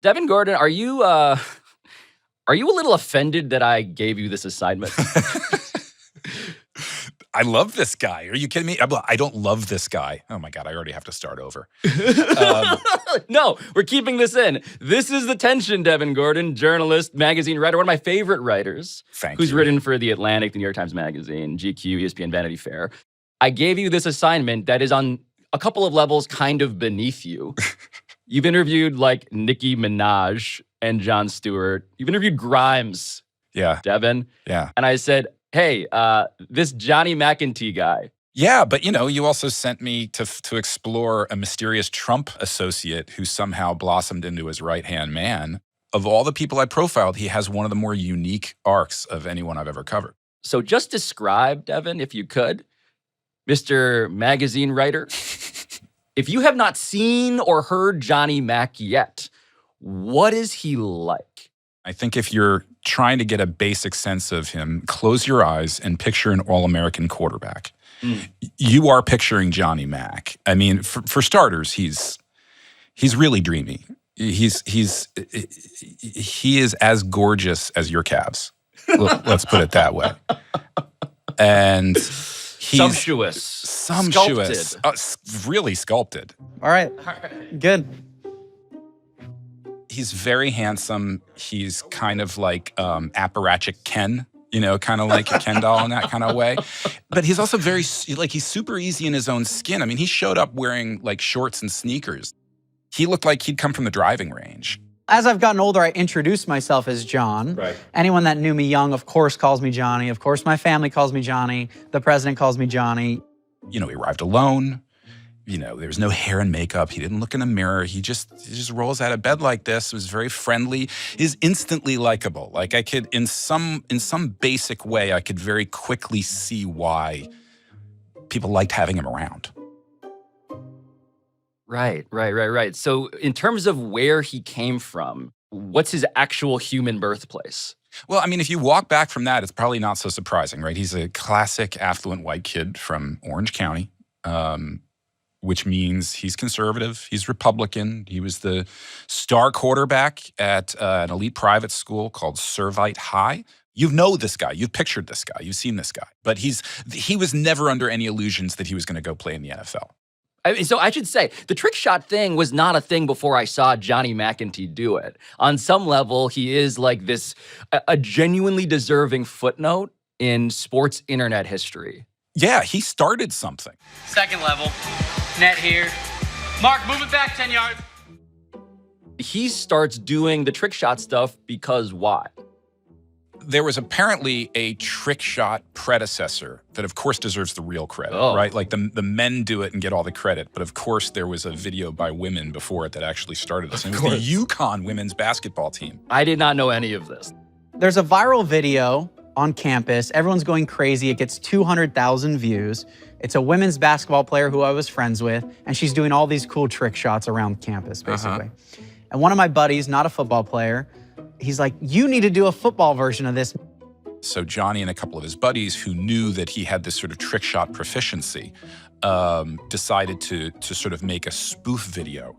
Devin Gordon, are you a little offended that I gave you this assignment? I love this guy. Are you kidding me? I don't love this guy. Oh my God, I already have to start over. No, we're keeping this in. This is The Tension, Devin Gordon, journalist, magazine writer, one of my favorite writers. Who's written for The Atlantic, The New York Times Magazine, GQ, ESPN, Vanity Fair. I gave you this assignment that is on a couple of levels kind of beneath you. You've interviewed like Nicki Minaj and Jon Stewart. You've interviewed Grimes, Devin. Yeah. And I said, hey, this Johnny McEntee guy. Yeah, but you also sent me to explore a mysterious Trump associate who somehow blossomed into his right-hand man. Of all the people I profiled, he has one of the more unique arcs of anyone I've ever covered. So just describe, Devin, if you could, Mr. Magazine Writer. If you have not seen or heard Johnny Mac yet, what is he like? I think if you're trying to get a basic sense of him, close your eyes and picture an All-American quarterback. You are picturing Johnny Mac. I mean, for starters, he's really dreamy. He is as gorgeous as your calves. Let's put it that way. And he's sumptuous. Sculpted. Really sculpted. All right. Good. He's very handsome. He's kind of like apparatchik Ken, kind of like a Ken doll in that kind of way. But he's also he's super easy in his own skin. I mean, he showed up wearing like shorts and sneakers. He looked like he'd come from the driving range. As I've gotten older, I introduced myself as John. Right. Anyone that knew me young, of course, calls me Johnny. Of course, my family calls me Johnny. The president calls me Johnny. He arrived alone. There was no hair and makeup. He didn't look in a mirror. He just rolls out of bed like this. Was very friendly. Is instantly likable. Like I could, in some basic way, I could very quickly see why people liked having him around. Right. So in terms of where he came from, what's his actual human birthplace? Well, I mean, if you walk back from that, it's probably not so surprising, right? He's a classic affluent white kid from Orange County. Which means he's conservative, he's Republican. He was the star quarterback at an elite private school called Servite High. You know this guy, you've pictured this guy, you've seen this guy. But he was never under any illusions that he was going to go play in the NFL. So I should say, the trick shot thing was not a thing before I saw Johnny McEntee do it. On some level, he is like a genuinely deserving footnote in sports internet history. Yeah, he started something. Second level. Net here. Mark, move it back 10 yards. He starts doing the trick shot stuff because why? There was apparently a trick shot predecessor that, of course, deserves the real credit, right? Like the men do it and get all the credit. But, of course, there was a video by women before it that actually started this. And it was the UConn women's basketball team. I did not know any of this. There's a viral video on campus. Everyone's going crazy. It gets 200,000 views. It's a women's basketball player who I was friends with, and she's doing all these cool trick shots around campus, basically. And one of my buddies, not a football player, he's like, you need to do a football version of this. So Johnny and a couple of his buddies who knew that he had this sort of trick shot proficiency decided to sort of make a spoof video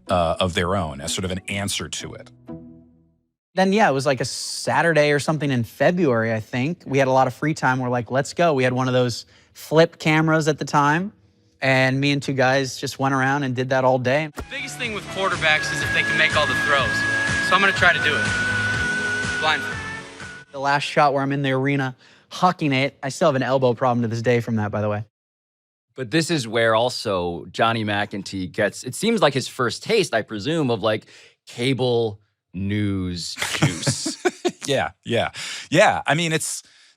of their own as sort of an answer to it. Then, yeah, it was like a Saturday or something in February, I think. We had a lot of free time. We're like, let's go. We had one of those flip cameras at the time. And me and two guys just went around and did that all day. The biggest thing with quarterbacks is if they can make all the throws. So I'm going to try to do it. Blindfold. The last shot where I'm in the arena hucking it, I still have an elbow problem to this day from that, by the way. But this is where also Johnny McEntee gets, it seems like his first taste, I presume, of like cable news juice. Yeah. I mean,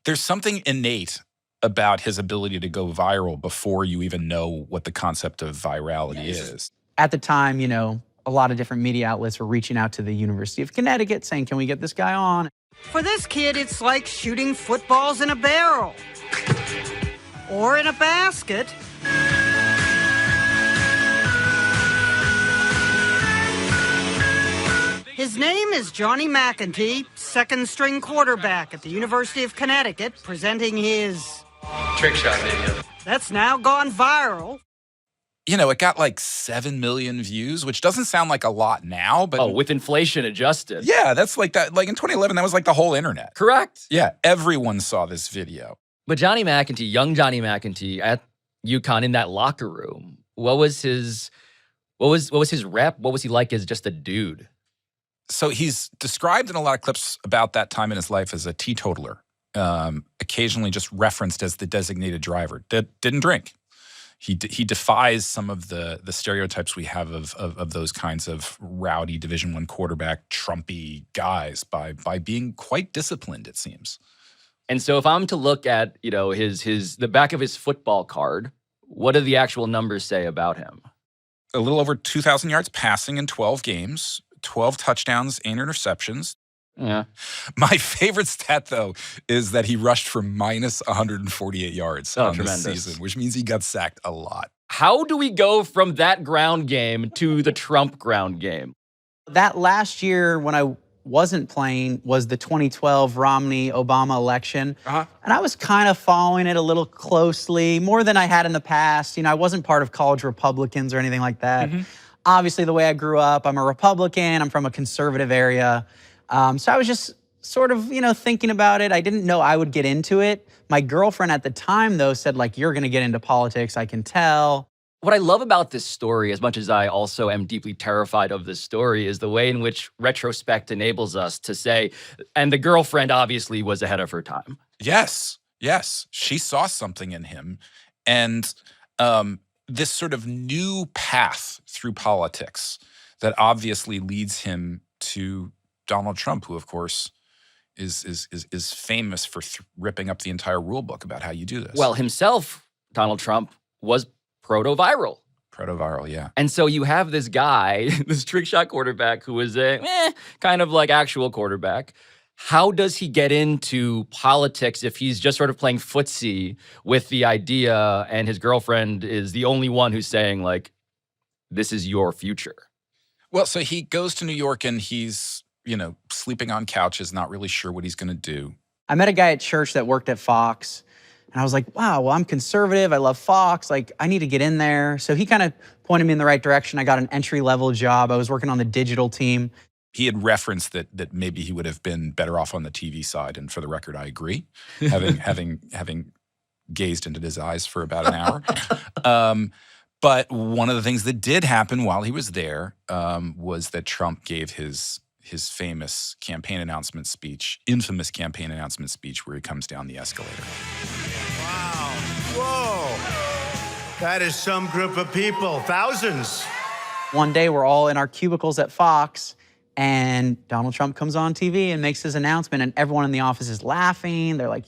there's something innate about his ability to go viral before you even know what the concept of virality is. At the time, a lot of different media outlets were reaching out to the University of Connecticut saying, can we get this guy on? For this kid, it's like shooting footballs in a barrel. Or in a basket. His name is Johnny McEntee, second-string quarterback at the University of Connecticut, presenting his trick shot video. That's now gone viral. it got like 7 million views, which doesn't sound like a lot now, but with inflation adjusted. yeah, that's like that. Like in 2011, that was like the whole internet. Correct. Yeah, everyone saw this video. But Johnny McEntee, young Johnny McEntee at UConn in that locker room, what was his rep? What was he like as just a dude? So he's described in a lot of clips about that time in his life as a teetotaler, occasionally just referenced as the designated driver. Didn't drink. He defies some of the stereotypes we have of those kinds of rowdy Division I quarterback, Trumpy guys by being quite disciplined, it seems. And so if I'm to look at, the back of his football card, what do the actual numbers say about him? A little over 2,000 yards passing in 12 games, 12 touchdowns, 8 interceptions. Yeah. My favorite stat, though, is that he rushed for minus 148 yards on this season, which means he got sacked a lot. How do we go from that ground game to the Trump ground game? That last year when I wasn't playing was the 2012 Romney-Obama election. And I was kind of following it a little closely, more than I had in the past. I wasn't part of college Republicans or anything like that. Obviously, the way I grew up, I'm a Republican. I'm from a conservative area. So I was just sort of, thinking about it. I didn't know I would get into it. My girlfriend at the time, though, said, you're going to get into politics. I can tell. What I love about this story, as much as I also am deeply terrified of this story, is the way in which retrospect enables us to say, and the girlfriend obviously was ahead of her time. Yes. She saw something in him. And this sort of new path through politics that obviously leads him to Donald Trump, who, of course, is famous for ripping up the entire rule book about how you do this. Well, himself, Donald Trump, was proto-viral. Proto-viral, yeah. And so you have this guy, this trick shot quarterback who is a kind of like actual quarterback. How does he get into politics if he's just sort of playing footsie with the idea and his girlfriend is the only one who's saying, this is your future? Well, so he goes to New York and he's, sleeping on couches, not really sure what he's going to do. I met a guy at church that worked at Fox. And I was like, wow, well, I'm conservative. I love Fox. I need to get in there. So he kind of pointed me in the right direction. I got an entry-level job. I was working on the digital team. He had referenced that maybe he would have been better off on the TV side. And for the record, I agree, having gazed into his eyes for about an hour. But one of the things that did happen while he was there was that Trump gave his famous campaign announcement speech, infamous campaign announcement speech, where he comes down the escalator. Wow. Whoa. That is some group of people, thousands. One day we're all in our cubicles at Fox and Donald Trump comes on TV and makes his announcement and everyone in the office is laughing. They're like,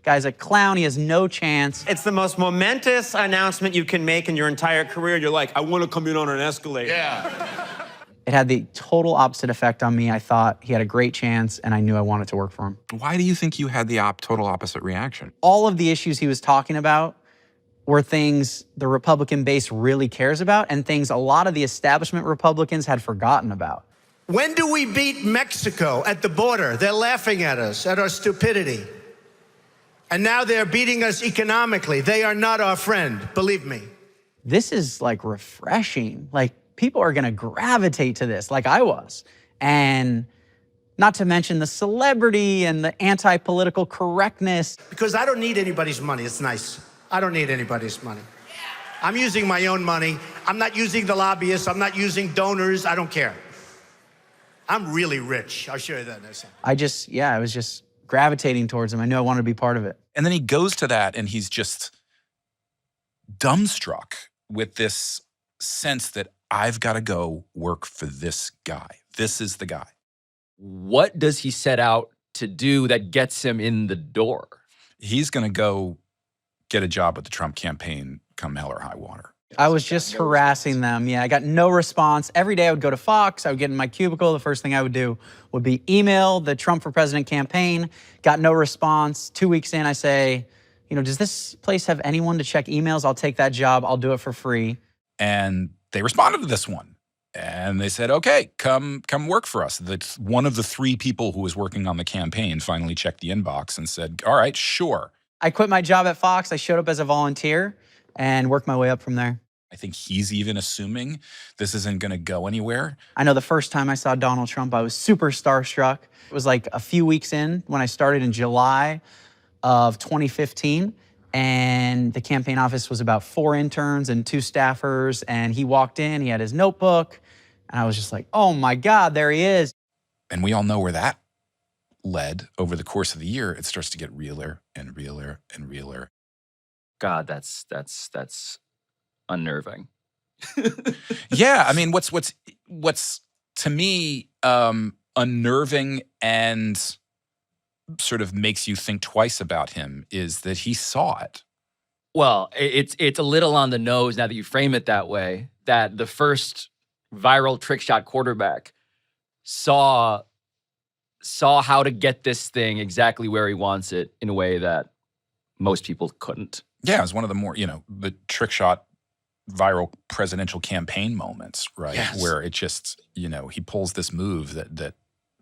guy's a clown. He has no chance. It's the most momentous announcement you can make in your entire career. You're like, I want to come in on an escalator. Yeah. It had the total opposite effect on me. I thought he had a great chance, and I knew I wanted to work for him. Why do you think you had the total opposite reaction? All of the issues he was talking about were things the Republican base really cares about and things a lot of the establishment Republicans had forgotten about. When do we beat Mexico at the border? They're laughing at us, at our stupidity. And now they're beating us economically. They are not our friend, believe me. This is refreshing. People are gonna gravitate to this like I was. And not to mention the celebrity and the anti-political correctness. Because I don't need anybody's money, it's nice. I don't need anybody's money. I'm using my own money. I'm not using the lobbyists, I'm not using donors, I don't care. I'm really rich, I'll show you that next time. I was just gravitating towards him. I knew I wanted to be part of it. And then he goes to that and he's just dumbstruck with this sense that I've got to go work for this guy. This is the guy. What does he set out to do that gets him in the door? He's going to go get a job with the Trump campaign come hell or high water. I was just harassing them. Yeah, I got no response. Every day I would go to Fox. I would get in my cubicle. The first thing I would do would be email the Trump for President campaign. Got no response. 2 weeks in, I say, does this place have anyone to check emails? I'll take that job. I'll do it for free. And they responded to this one. And they said, okay, come work for us. One of the 3 people who was working on the campaign finally checked the inbox and said, all right, sure. I quit my job at Fox. I showed up as a volunteer and worked my way up from there. I think he's even assuming this isn't going to go anywhere. I know the first time I saw Donald Trump, I was super starstruck. It was like a few weeks in when I started in July of 2015. And the campaign office was about 4 interns and 2 staffers. And he walked in, he had his notebook. And I was just like, oh my God, there he is. And we all know where that led over the course of the year. It starts to get realer and realer and realer. God, that's unnerving. Yeah, I mean, what's to me unnerving and sort of makes you think twice about him is that he saw it. Well, it's a little on the nose now that you frame it that way, that the first viral trick shot quarterback saw how to get this thing exactly where he wants it in a way that most people couldn't. Yeah, it was one of the more, the trick shot viral presidential campaign moments, right? Yes. Where it just, he pulls this move that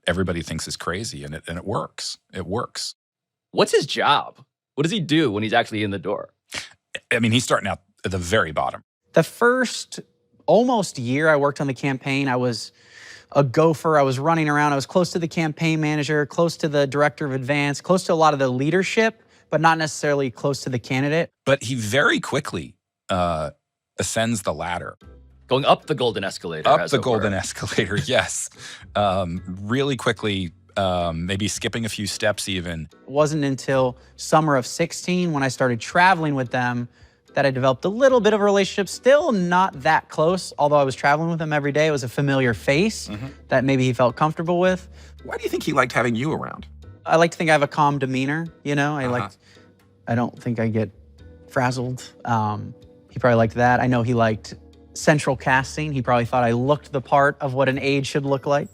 everybody thinks is crazy, and it works. It works. What's his job? What does he do when he's actually in the door? I mean, he's starting out at the very bottom. The first almost year I worked on the campaign, I was a gopher. I was running around. I was close to the campaign manager, close to the director of advance, close to a lot of the leadership, but not necessarily close to the candidate. But he very quickly ascends the ladder. Going up the golden escalator. Up the golden escalator, yes. Really quickly, maybe skipping a few steps even. It wasn't until summer of 16 when I started traveling with them that I developed a little bit of a relationship. Still not that close, although I was traveling with him every day. It was a familiar face that maybe he felt comfortable with. Why do you think he liked having you around? I like to think I have a calm demeanor, I don't think I get frazzled. He probably liked that. I know he liked central casting. He probably thought I looked the part of what an aide should look like.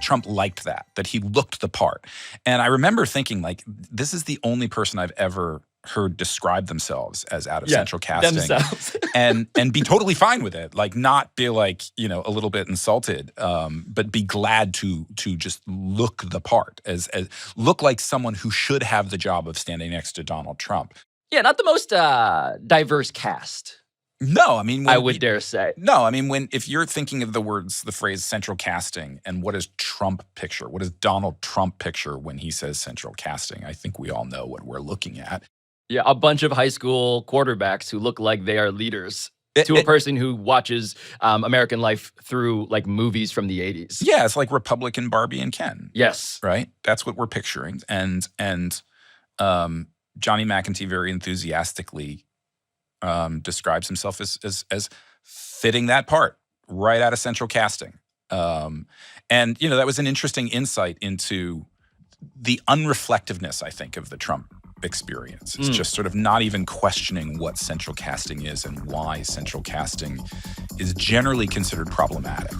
Trump liked that he looked the part. And I remember thinking, like, this is the only person I've ever heard describe themselves as out of central casting. Themselves. and be totally fine with it. Like, not be like, a little bit insulted, but be glad to just look the part, as look like someone who should have the job of standing next to Donald Trump. Yeah, not the most diverse cast. No, I mean, I would dare say. No, I mean, if you're thinking of the phrase central casting, and what does Trump picture? What does Donald Trump picture when he says central casting? I think we all know what we're looking at. Yeah, a bunch of high school quarterbacks who look like they are leaders to a person who watches American life through like movies from the 80s. Yeah, it's like Republican Barbie and Ken. Yes. Right? That's what we're picturing. And Johnny McEntee very enthusiastically describes himself as fitting that part right out of central casting. And, that was an interesting insight into the unreflectiveness, I think, of the Trump experience. It's just sort of not even questioning what central casting is and why central casting is generally considered problematic.